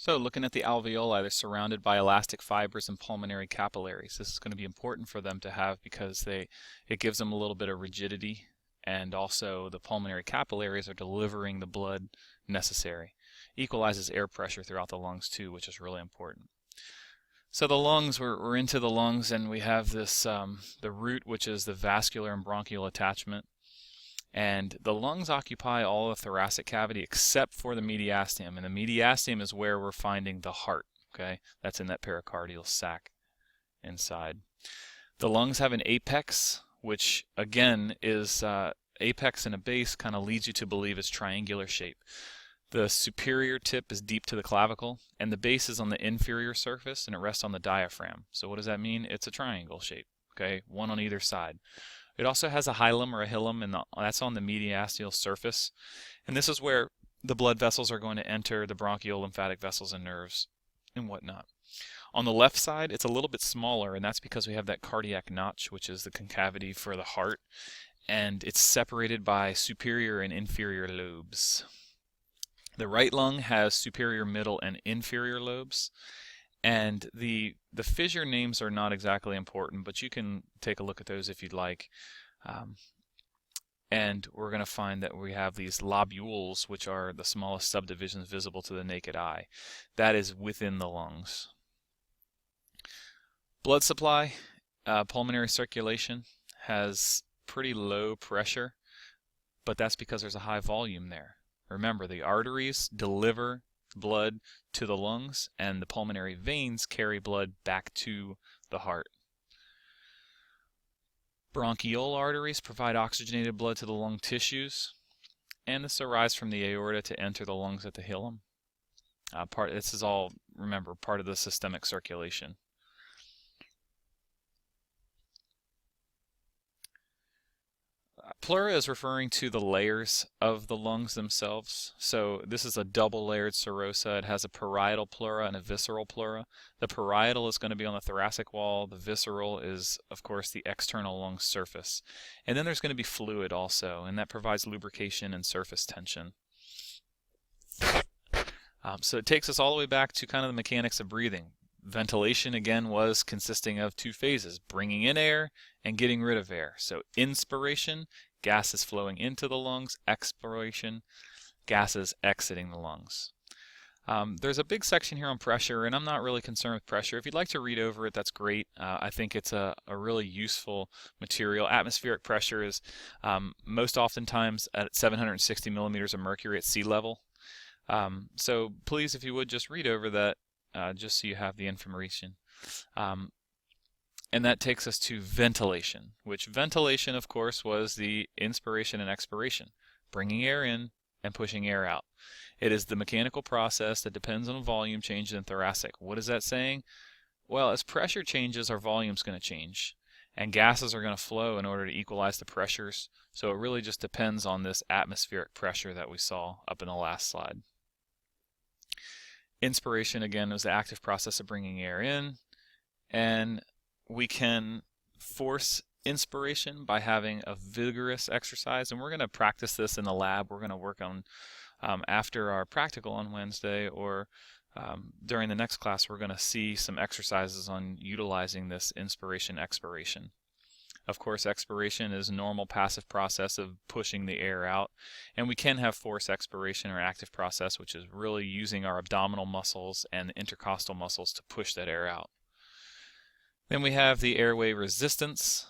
So looking at the alveoli, they're surrounded by elastic fibers and pulmonary capillaries. This is going to be important for them to have because it gives them a little bit of rigidity, and also the pulmonary capillaries are delivering the blood necessary. Equalizes air pressure throughout the lungs too, which is really important. So the lungs, we're into the lungs, and we have this the root, which is the vascular and bronchial attachment. And the lungs occupy all the thoracic cavity except for the mediastinum. And the mediastinum is where we're finding the heart. Okay, that's in that pericardial sac inside. The lungs have an apex, which again is apex and a base kind of leads you to believe it's triangular shape. The superior tip is deep to the clavicle, and the base is on the inferior surface, and it rests on the diaphragm. So what does that mean? It's a triangle shape. Okay, one on either side. It also has a hilum or a hilum, and that's on the mediastinal surface. And this is where the blood vessels are going to enter the bronchial lymphatic vessels and nerves and whatnot. On the left side, it's a little bit smaller, and that's because we have that cardiac notch, which is the concavity for the heart, and it's separated by superior and inferior lobes. The right lung has superior, middle, and inferior lobes. And the fissure names are not exactly important, but you can take a look at those if you'd like. And we're going to find that we have these lobules, which are the smallest subdivisions visible to the naked eye. That is within the lungs. Blood supply, pulmonary circulation has pretty low pressure, but that's because there's a high volume there. Remember, the arteries deliver blood to the lungs, and the pulmonary veins carry blood back to the heart. Bronchial arteries provide oxygenated blood to the lung tissues, and this arises from the aorta to enter the lungs at the hilum. This is all, remember, part of the systemic circulation. Pleura is referring to the layers of the lungs themselves. So this is a double-layered serosa. It has a parietal pleura and a visceral pleura. The parietal is going to be on the thoracic wall. The visceral is, of course, the external lung surface. And then there's going to be fluid also, and that provides lubrication and surface tension. So it takes us all the way back to kind of the mechanics of breathing. Ventilation, again, was consisting of two phases, bringing in air and getting rid of air. So inspiration, gas is flowing into the lungs. Expiration, gas is exiting the lungs. There's a big section here on pressure, and I'm not really concerned with pressure. If you'd like to read over it, that's great. I think it's a really useful material. Atmospheric pressure is most oftentimes at 760 millimeters of mercury at sea level. So please, if you would, just read over that. Just so you have the information. And that takes us to ventilation, which ventilation, of course, was the inspiration and expiration, bringing air in and pushing air out. It is the mechanical process that depends on a volume change in thoracic. What is that saying? Well, as pressure changes, our volume's going to change, and gases are going to flow in order to equalize the pressures. So it really just depends on this atmospheric pressure that we saw up in the last slide. Inspiration, again, is the active process of bringing air in, and we can force inspiration by having a vigorous exercise, and we're going to practice this in the lab. We're going to work on after our practical on Wednesday, or during the next class, we're going to see some exercises on utilizing this inspiration-expiration. Of course, expiration is a normal passive process of pushing the air out, and we can have force expiration or active process, which is really using our abdominal muscles and the intercostal muscles to push that air out. Then we have the airway resistance,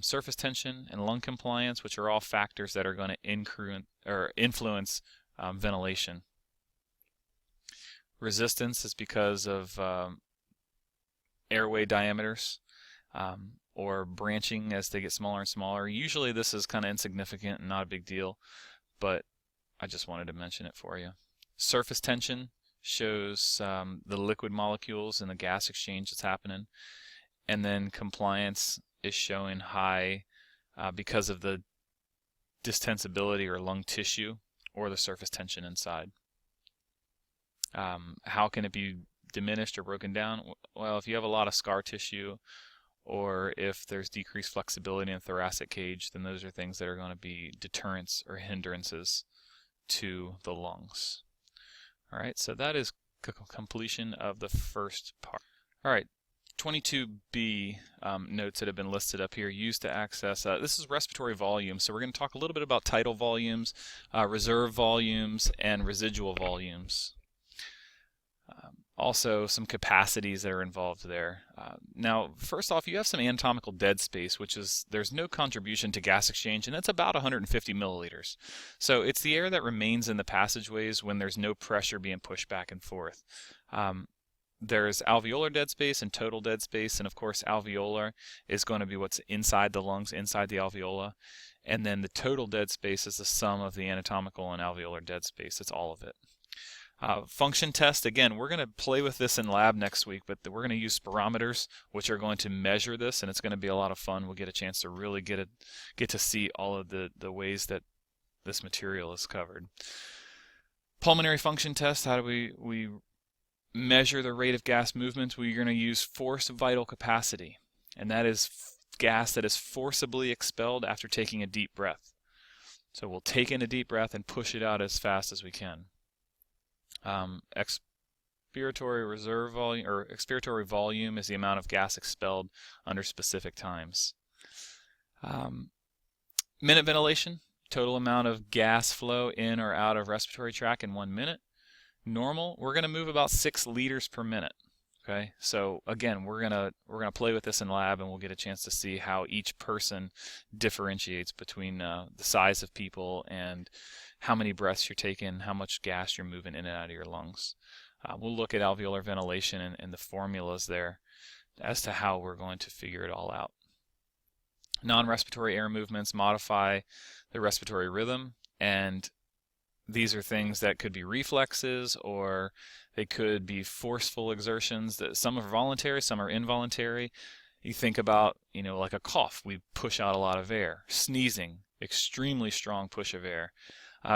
surface tension, and lung compliance, which are all factors that are going to influence ventilation. Resistance is because of airway diameters. Or branching as they get smaller and smaller. Usually this is kind of insignificant and not a big deal, but I just wanted to mention it for you. Surface tension shows the liquid molecules and the gas exchange that's happening, and then compliance is showing high because of the distensibility or lung tissue or the surface tension inside. How can it be diminished or broken down? Well, if you have a lot of scar tissue, or if there's decreased flexibility in the thoracic cage, then those are things that are going to be deterrents or hindrances to the lungs. All right, so that is completion of the first part. All right, 22B notes that have been listed up here used to access, this is respiratory volume, so we're going to talk a little bit about tidal volumes, reserve volumes, and residual volumes. Also some capacities that are involved there. Now, first off, you have some anatomical dead space, which is there's no contribution to gas exchange, and that's about 150 milliliters. So it's the air that remains in the passageways when there's no pressure being pushed back and forth. There's alveolar dead space and total dead space, and of course alveolar is going to be what's inside the lungs, inside the alveola, and then the total dead space is the sum of the anatomical and alveolar dead space. That's all of it. Function test, again, we're going to play with this in lab next week, but we're going to use spirometers, which are going to measure this, and it's going to be a lot of fun. We'll get a chance to really get to see all of the ways that this material is covered. Pulmonary function test, how do we measure the rate of gas movement? We're going to use forced vital capacity, and that is gas that is forcibly expelled after taking a deep breath. So we'll take in a deep breath and push it out as fast as we can. Expiratory reserve volume, or expiratory volume, is the amount of gas expelled under specific times. Minute ventilation, total amount of gas flow in or out of respiratory tract in 1 minute. Normal, we're going to move about 6 liters per minute. Okay, so again, we're gonna play with this in lab, and we'll get a chance to see how each person differentiates between the size of people and how many breaths you're taking, how much gas you're moving in and out of your lungs. We'll look at alveolar ventilation and the formulas there as to how we're going to figure it all out. Non-respiratory air movements modify the respiratory rhythm, and these are things that could be reflexes, or they could be forceful exertions. That some are voluntary, some are involuntary. You think about, like a cough, we push out a lot of air. Sneezing, extremely strong push of air.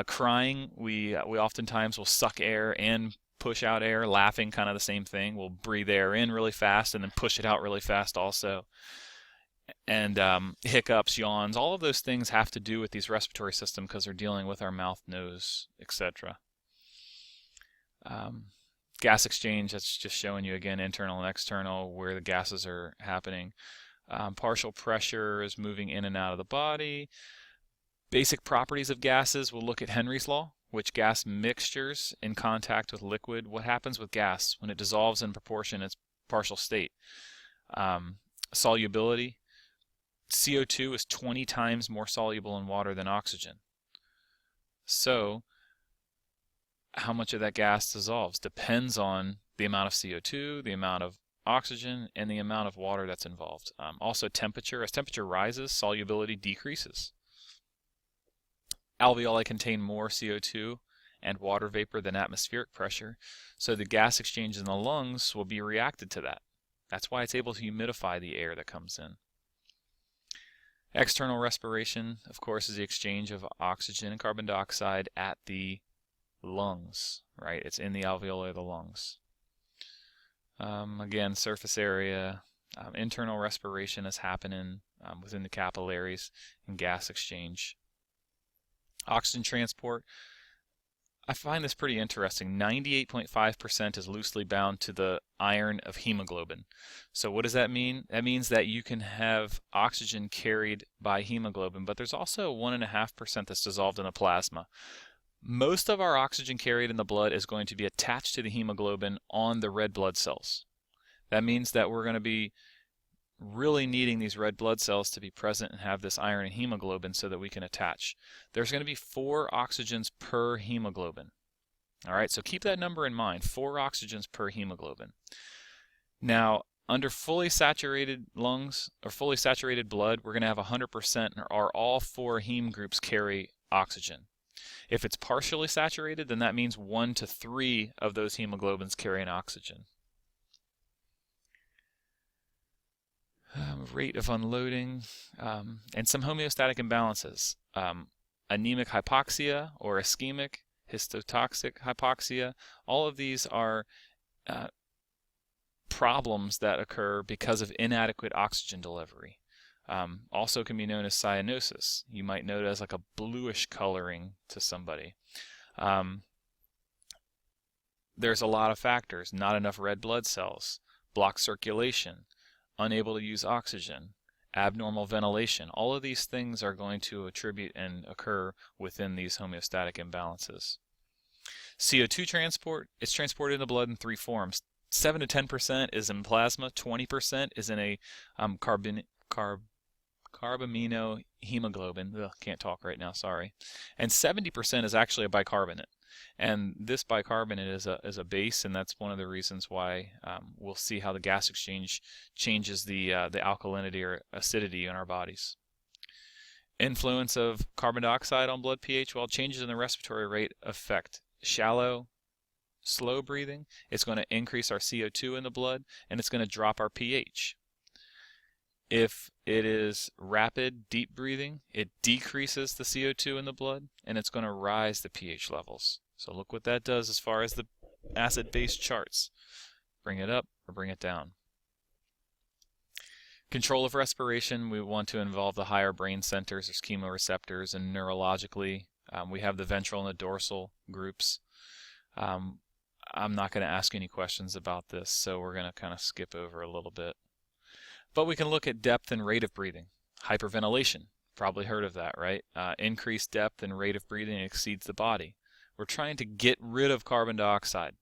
Crying, we oftentimes will suck air and push out air. Laughing, kind of the same thing. We'll breathe air in really fast and then push it out really fast also. And hiccups, yawns, all of those things have to do with these respiratory systems because they're dealing with our mouth, nose, etc. Gas exchange, that's just showing you again internal and external, where the gases are happening. Partial pressure is moving in and out of the body. Basic properties of gases, we'll look at Henry's law, which gas mixtures in contact with liquid. What happens with gas when it dissolves in proportion its partial state? Solubility. CO2 is 20 times more soluble in water than oxygen. So how much of that gas dissolves depends on the amount of CO2, the amount of oxygen, and the amount of water that's involved. Also temperature. As temperature rises, solubility decreases. Alveoli contain more CO2 and water vapor than atmospheric pressure, so the gas exchange in the lungs will be reacted to that. That's why it's able to humidify the air that comes in. External respiration, of course, is the exchange of oxygen and carbon dioxide at the lungs, right? It's in the alveoli of the lungs. Again, surface area. Internal respiration is happening within the capillaries and gas exchange. Oxygen transport. I find this pretty interesting. 98.5% is loosely bound to the iron of hemoglobin. So what does that mean? That means that you can have oxygen carried by hemoglobin, but there's also 1.5% that's dissolved in the plasma. Most of our oxygen carried in the blood is going to be attached to the hemoglobin on the red blood cells. That means that we're going to be really needing these red blood cells to be present and have this iron and hemoglobin so that we can attach. There's going to be 4 oxygens per hemoglobin. All right, so keep that number in mind, 4 oxygens per hemoglobin. Now, under fully saturated lungs or fully saturated blood, we're going to have 100%, or all 4 heme groups carry oxygen. If it's partially saturated, then that means 1 to 3 of those hemoglobins carry an oxygen. Rate of unloading, and some homeostatic imbalances. Anemic hypoxia or ischemic, histotoxic hypoxia, all of these are problems that occur because of inadequate oxygen delivery. Also can be known as cyanosis. You might note it as like a bluish coloring to somebody. there's a lot of factors. Not enough red blood cells, blocked circulation, unable to use oxygen, abnormal ventilation. All of these things are going to attribute and occur within these homeostatic imbalances. CO2 transport, it's transported in the blood in three forms. 7 to 10% is in plasma, 20% is in a carbaminohemoglobin. Ugh, can't talk right now, sorry. And 70% is actually a bicarbonate. And this bicarbonate is a base, and that's one of the reasons why we'll see how the gas exchange changes the alkalinity or acidity in our bodies. Influence of carbon dioxide on blood pH, well, changes in the respiratory rate affect shallow, slow breathing. It's going to increase our CO2 in the blood, and it's going to drop our pH. If it is rapid, deep breathing, it decreases the CO2 in the blood, and it's going to rise the pH levels. So look what that does as far as the acid-base charts. Bring it up or bring it down. Control of respiration, we want to involve the higher brain centers. There's chemoreceptors, and neurologically, we have the ventral and the dorsal groups. I'm not going to ask any questions about this, so we're going to kind of skip over a little bit. But we can look at depth and rate of breathing. Hyperventilation, probably heard of that, right? Increased depth and rate of breathing exceeds the body. We're trying to get rid of carbon dioxide.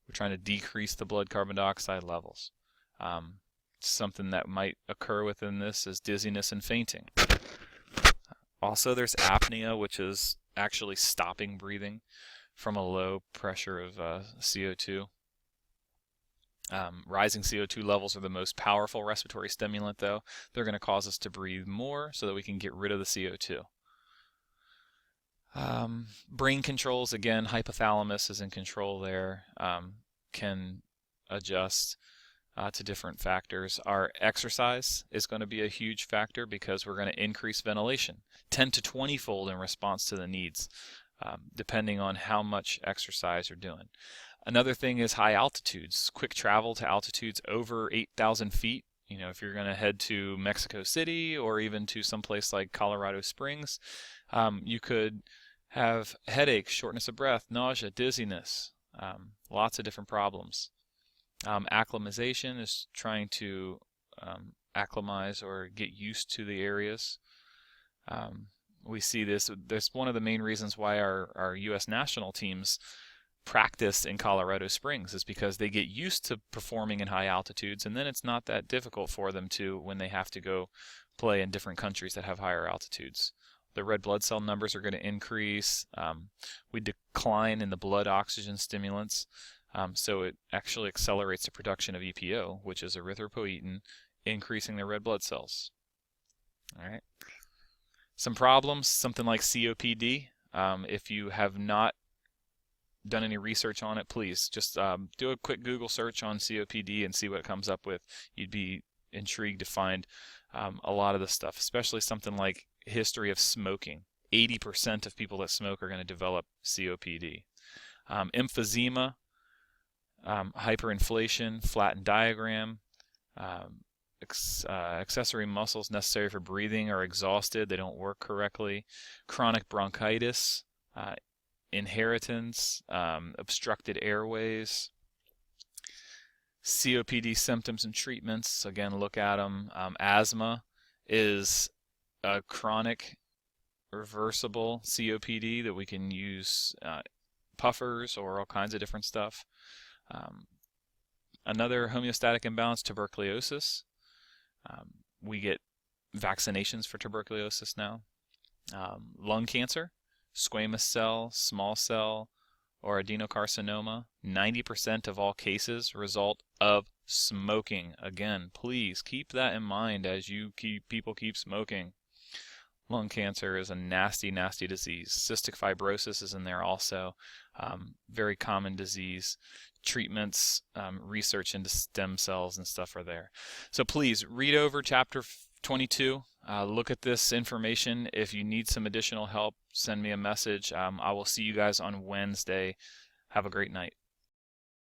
We're trying to decrease the blood carbon dioxide levels. Something that might occur within this is dizziness and fainting. Also, there's apnea, which is actually stopping breathing from a low pressure of CO2. Rising CO2 levels are the most powerful respiratory stimulant, though. They're going to cause us to breathe more so that we can get rid of the CO2. Brain controls, again, hypothalamus is in control there, can adjust to different factors. Our exercise is going to be a huge factor because we're going to increase ventilation 10 to 20-fold in response to the needs, depending on how much exercise you're doing. Another thing is high altitudes. Quick travel to altitudes over 8,000 feet. You know, if you're going to head to Mexico City or even to someplace like Colorado Springs, you could have headaches, shortness of breath, nausea, dizziness, lots of different problems. Acclimatization is trying to acclimatize or get used to the areas. We see this. That's one of the main reasons why our U.S. national teams practice in Colorado Springs, is because they get used to performing in high altitudes, and then it's not that difficult for them to when they have to go play in different countries that have higher altitudes. The red blood cell numbers are going to increase. We decline in the blood oxygen stimulants, so it actually accelerates the production of EPO, which is erythropoietin, increasing the red blood cells. All right. Some problems, something like COPD. If you have not done any research on it, please just do a quick Google search on COPD and see what it comes up with. You'd be intrigued to find a lot of this stuff, especially something like history of smoking. 80% of people that smoke are going to develop COPD. Emphysema, hyperinflation, flattened diaphragm, accessory muscles necessary for breathing are exhausted, they don't work correctly. Chronic bronchitis, inheritance, obstructed airways. COPD symptoms and treatments, again, look at them. Asthma is a chronic reversible COPD that we can use puffers or all kinds of different stuff. Another homeostatic imbalance, tuberculosis. We get vaccinations for tuberculosis now. Lung cancer, squamous cell, small cell, or adenocarcinoma. 90% of all cases result of smoking. Again, please keep that in mind as people keep smoking. Lung cancer is a nasty, nasty disease. Cystic fibrosis is in there also. Very common disease. Treatments, research into stem cells and stuff are there. So please read over chapter 22. Look at this information. If you need some additional help, send me a message. I will see you guys on Wednesday. Have a great night.